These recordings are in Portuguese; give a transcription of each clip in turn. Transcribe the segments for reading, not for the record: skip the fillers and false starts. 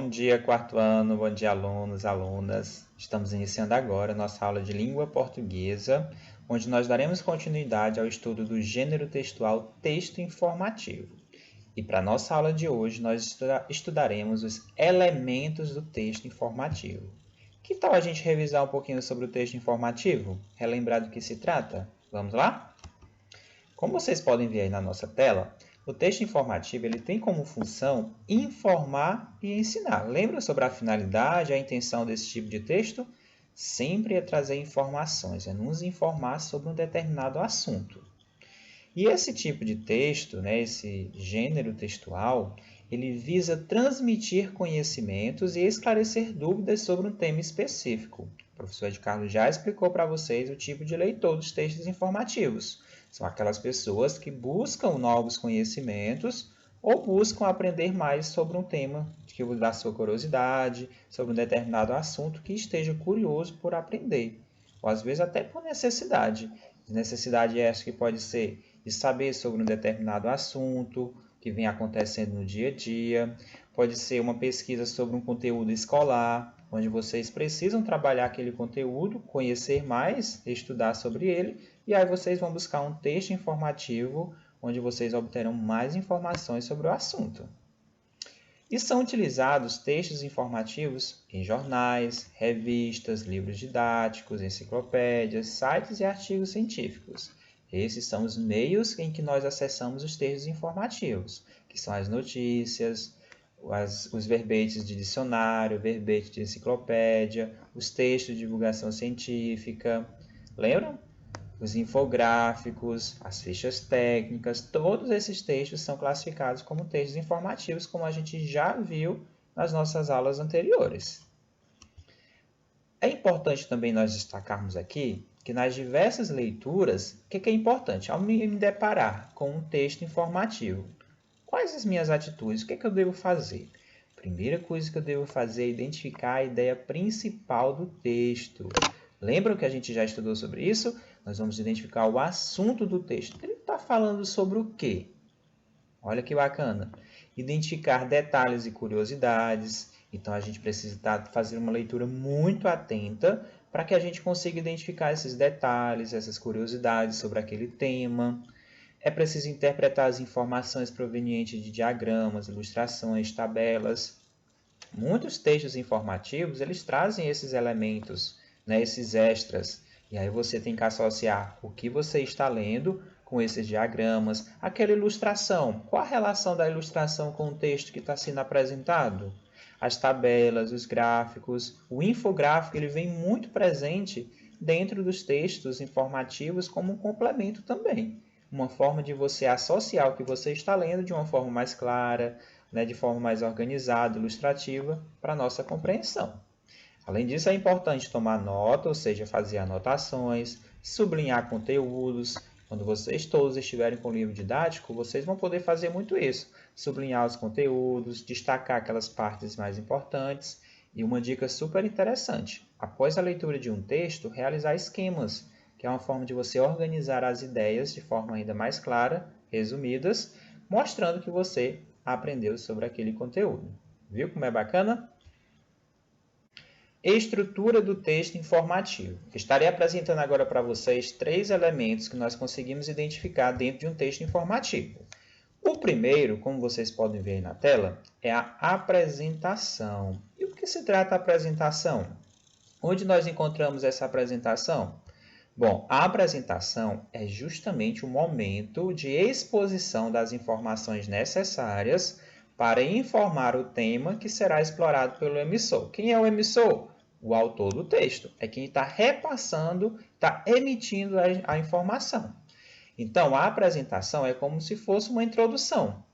Bom dia, quarto ano, bom dia, alunos, alunas. Estamos iniciando agora nossa aula de língua portuguesa, onde nós daremos continuidade ao estudo do gênero textual texto informativo. E para a nossa aula de hoje, nós estudaremos os elementos do texto informativo. Que tal a gente revisar um pouquinho sobre o texto informativo? Relembrar do que se trata? Vamos lá? Como vocês podem ver aí na nossa tela, o texto informativo ele tem como função informar e ensinar. Lembra sobre a finalidade, a intenção desse tipo de texto? Sempre é trazer informações, é nos informar sobre um determinado assunto. E esse tipo de texto, esse gênero textual, ele visa transmitir conhecimentos e esclarecer dúvidas sobre um tema específico. O professor Ed Carlos já explicou para vocês o tipo de leitor dos textos informativos. São aquelas pessoas que buscam novos conhecimentos ou buscam aprender mais sobre um tema da sua curiosidade, sobre um determinado assunto que esteja curioso por aprender, ou às vezes até por necessidade. Necessidade essa que pode ser de saber sobre um determinado assunto que vem acontecendo no dia a dia, pode ser uma pesquisa sobre um conteúdo escolar, onde vocês precisam trabalhar aquele conteúdo, conhecer mais, estudar sobre ele, e aí vocês vão buscar um texto informativo onde vocês obterão mais informações sobre o assunto. E são utilizados textos informativos em jornais, revistas, livros didáticos, enciclopédias, sites e artigos científicos. Esses são os meios em que nós acessamos os textos informativos, que são as notícias, os verbetes de dicionário, verbete de enciclopédia, os textos de divulgação científica. Lembram? Os infográficos, as fichas técnicas, todos esses textos são classificados como textos informativos, como a gente já viu nas nossas aulas anteriores. É importante também nós destacarmos aqui que nas diversas leituras, o que é importante? Ao me deparar com um texto informativo, quais as minhas atitudes? O que eu devo fazer? A primeira coisa que eu devo fazer é identificar a ideia principal do texto. Lembram que a gente já estudou sobre isso? Nós vamos identificar o assunto do texto. Ele está falando sobre o quê? Olha que bacana. Identificar detalhes e curiosidades. Então, a gente precisa fazer uma leitura muito atenta para que a gente consiga identificar esses detalhes, essas curiosidades sobre aquele tema. É preciso interpretar as informações provenientes de diagramas, ilustrações, tabelas. Muitos textos informativos, eles trazem esses elementos, esses extras. E aí você tem que associar o que você está lendo com esses diagramas, aquela ilustração. Qual a relação da ilustração com o texto que está sendo apresentado? As tabelas, os gráficos, o infográfico ele vem muito presente dentro dos textos informativos como um complemento também. Uma forma de você associar o que você está lendo de uma forma mais clara, de forma mais organizada, ilustrativa, para a nossa compreensão. Além disso, é importante tomar nota, ou seja, fazer anotações, sublinhar conteúdos. Quando vocês todos estiverem com o livro didático, vocês vão poder fazer muito isso. Sublinhar os conteúdos, destacar aquelas partes mais importantes. E uma dica super interessante, após a leitura de um texto, realizar esquemas, que é uma forma de você organizar as ideias de forma ainda mais clara, resumidas, mostrando que você aprendeu sobre aquele conteúdo. Viu como é bacana? Estrutura do texto informativo. Estarei apresentando agora para vocês 3 elementos que nós conseguimos identificar dentro de um texto informativo. O primeiro, como vocês podem ver aí na tela, é a apresentação. E o que se trata a apresentação? Onde nós encontramos essa apresentação? Bom, a apresentação é justamente o momento de exposição das informações necessárias para informar o tema que será explorado pelo emissor. Quem é o emissor? O autor do texto. É quem está repassando, está emitindo a informação. Então, a apresentação é como se fosse uma introdução,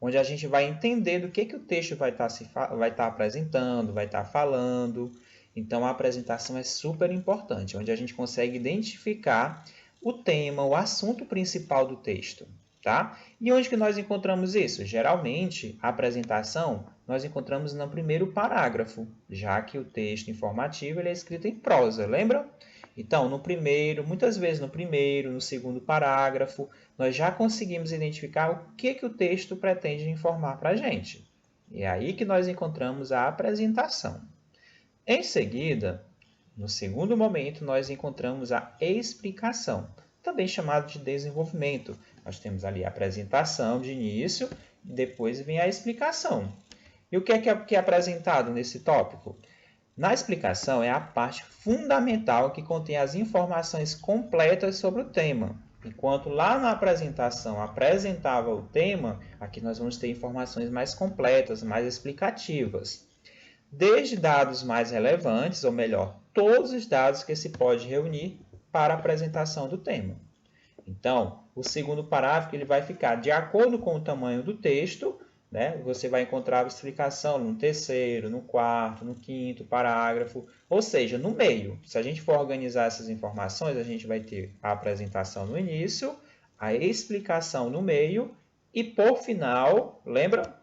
onde a gente vai entender do que o texto vai estar apresentando, vai estar falando. Então, a apresentação é super importante, onde a gente consegue identificar o tema, o assunto principal do texto. Tá? E onde que nós encontramos isso? Geralmente, a apresentação nós encontramos no primeiro parágrafo, já que o texto informativo ele é escrito em prosa, lembra? Então, muitas vezes no primeiro, no segundo parágrafo, nós já conseguimos identificar o que o texto pretende informar para a gente. E é aí que nós encontramos a apresentação. Em seguida, no segundo momento, nós encontramos a explicação, também chamado de desenvolvimento. Nós temos ali a apresentação de início, depois vem a explicação. E o que é apresentado nesse tópico? Na explicação é a parte fundamental que contém as informações completas sobre o tema. Enquanto lá na apresentação apresentava o tema, aqui nós vamos ter informações mais completas, mais explicativas. Desde dados mais relevantes, ou melhor, todos os dados que se pode reunir para a apresentação do tema. Então, o segundo parágrafo ele vai ficar de acordo com o tamanho do texto, né? Você vai encontrar a explicação no terceiro, no quarto, no quinto parágrafo, ou seja, no meio. Se a gente for organizar essas informações, a gente vai ter a apresentação no início, a explicação no meio e, por final, lembra?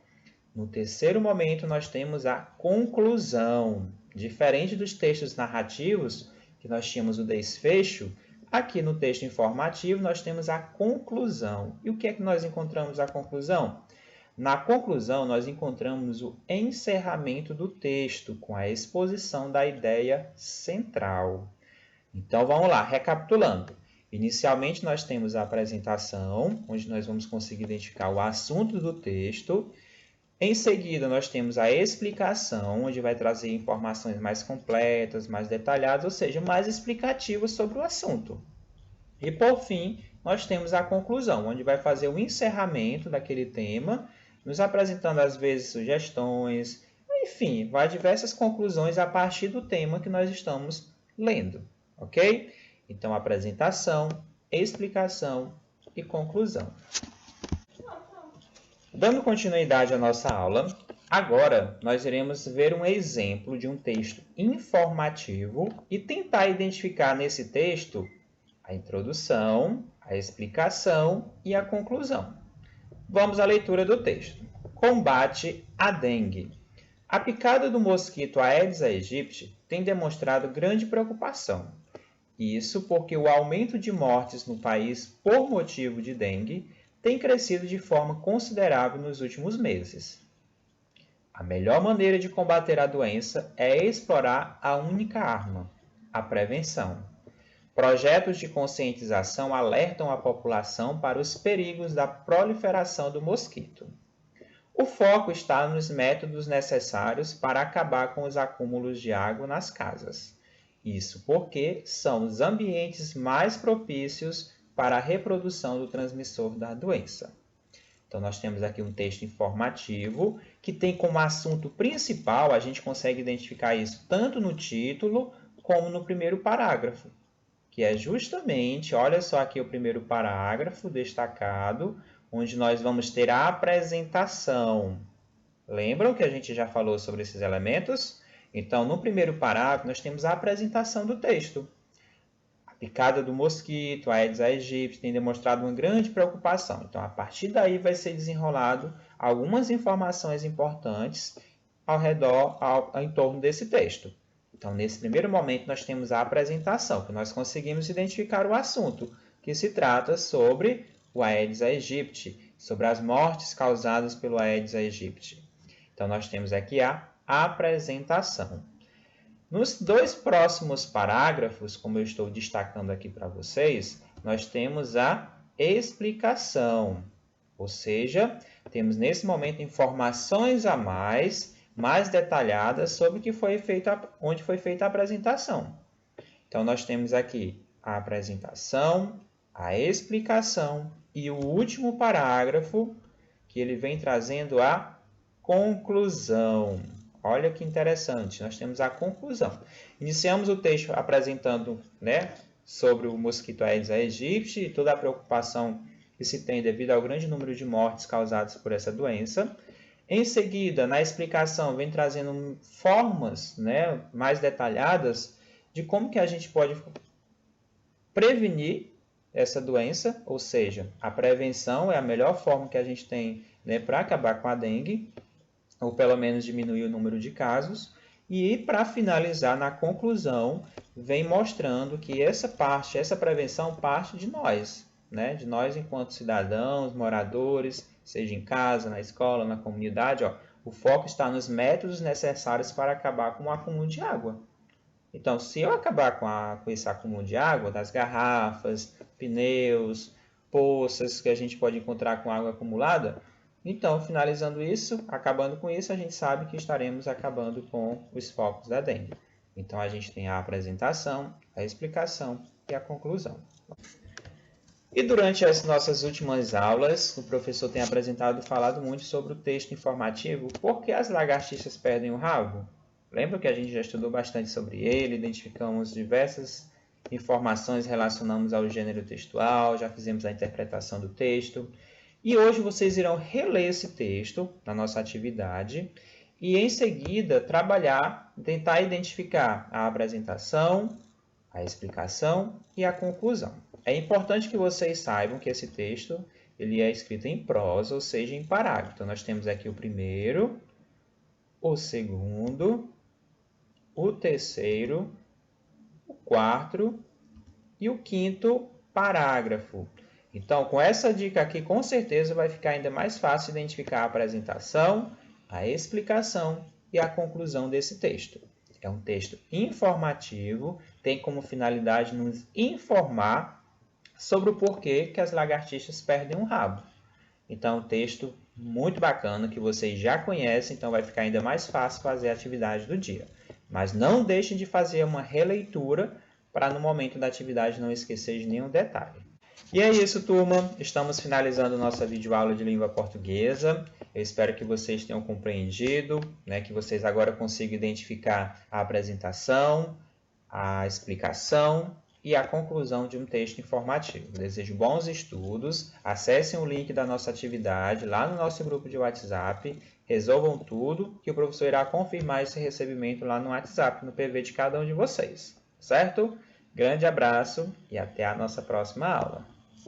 No terceiro momento, nós temos a conclusão. Diferente dos textos narrativos, que nós tínhamos o desfecho, aqui no texto informativo nós temos a conclusão. E o que é que nós encontramos a conclusão? Na conclusão, nós encontramos o encerramento do texto, com a exposição da ideia central. Então, vamos lá, recapitulando. Inicialmente, nós temos a apresentação, onde nós vamos conseguir identificar o assunto do texto. Em seguida, nós temos a explicação, onde vai trazer informações mais completas, mais detalhadas, ou seja, mais explicativas sobre o assunto. E, por fim, nós temos a conclusão, onde vai fazer o encerramento daquele tema, nos apresentando, às vezes, sugestões, enfim, vai diversas conclusões a partir do tema que nós estamos lendo, ok? Então, apresentação, explicação e conclusão. Dando continuidade à nossa aula, agora nós iremos ver um exemplo de um texto informativo e tentar identificar nesse texto a introdução, a explicação e a conclusão. Vamos à leitura do texto. Combate à dengue. A picada do mosquito Aedes aegypti tem demonstrado grande preocupação. Isso porque o aumento de mortes no país por motivo de dengue tem crescido de forma considerável nos últimos meses. A melhor maneira de combater a doença é explorar a única arma, a prevenção. Projetos de conscientização alertam a população para os perigos da proliferação do mosquito. O foco está nos métodos necessários para acabar com os acúmulos de água nas casas. Isso porque são os ambientes mais propícios para a reprodução do transmissor da doença. Então, nós temos aqui um texto informativo que tem como assunto principal, a gente consegue identificar isso tanto no título como no primeiro parágrafo, que é justamente, olha só aqui o primeiro parágrafo destacado, onde nós vamos ter a apresentação. Lembram que a gente já falou sobre esses elementos? Então, no primeiro parágrafo, nós temos a apresentação do texto. A picada do mosquito, a Aedes aegypti, tem demonstrado uma grande preocupação. Então, a partir daí vai ser desenrolado algumas informações importantes em torno desse texto. Então, nesse primeiro momento, nós temos a apresentação, que nós conseguimos identificar o assunto, que se trata sobre o Aedes aegypti, sobre as mortes causadas pelo Aedes aegypti. Então, nós temos aqui a apresentação. Nos dois próximos parágrafos, como eu estou destacando aqui para vocês, nós temos a explicação, ou seja, temos nesse momento informações a mais detalhadas sobre o que foi feito, onde foi feita a apresentação. Então, nós temos aqui a apresentação, a explicação e o último parágrafo, que ele vem trazendo a conclusão. Olha que interessante, nós temos a conclusão. Iniciamos o texto apresentando, sobre o mosquito Aedes aegypti e toda a preocupação que se tem devido ao grande número de mortes causadas por essa doença. Em seguida, na explicação, vem trazendo formas mais detalhadas de como que a gente pode prevenir essa doença, ou seja, a prevenção é a melhor forma que a gente tem para acabar com a dengue, ou pelo menos diminuir o número de casos. E para finalizar, na conclusão, vem mostrando que essa prevenção parte de nós, de nós enquanto cidadãos, moradores, seja em casa, na escola, na comunidade. O foco está nos métodos necessários para acabar com o acúmulo de água. Então, se eu acabar com esse acúmulo de água, das garrafas, pneus, poças que a gente pode encontrar com água acumulada, então, finalizando isso, acabando com isso, a gente sabe que estaremos acabando com os focos da dengue. Então, a gente tem a apresentação, a explicação e a conclusão. E durante as nossas últimas aulas, o professor tem falado muito sobre o texto informativo, Por que as lagartixas perdem o rabo? Lembra que a gente já estudou bastante sobre ele, identificamos diversas informações relacionadas ao gênero textual, já fizemos a interpretação do texto. E hoje vocês irão reler esse texto na nossa atividade e, em seguida, tentar identificar a apresentação, a explicação e a conclusão. É importante que vocês saibam que esse texto ele é escrito em prosa, ou seja, em parágrafo. Então, nós temos aqui o primeiro, o segundo, o terceiro, o quarto e o quinto parágrafo. Então, com essa dica aqui, com certeza vai ficar ainda mais fácil identificar a apresentação, a explicação e a conclusão desse texto. É um texto informativo, tem como finalidade nos informar sobre o porquê que as lagartixas perdem um rabo. Então, um texto muito bacana que vocês já conhecem, então vai ficar ainda mais fácil fazer a atividade do dia. Mas não deixe de fazer uma releitura para no momento da atividade não esquecer de nenhum detalhe. E é isso, turma. Estamos finalizando nossa videoaula de língua portuguesa. Eu espero que vocês tenham compreendido, que vocês agora consigam identificar a apresentação, a explicação e a conclusão de um texto informativo. Desejo bons estudos. Acessem o link da nossa atividade lá no nosso grupo de WhatsApp. Resolvam tudo, que o professor irá confirmar esse recebimento lá no WhatsApp, no PV de cada um de vocês. Certo? Grande abraço e até a nossa próxima aula.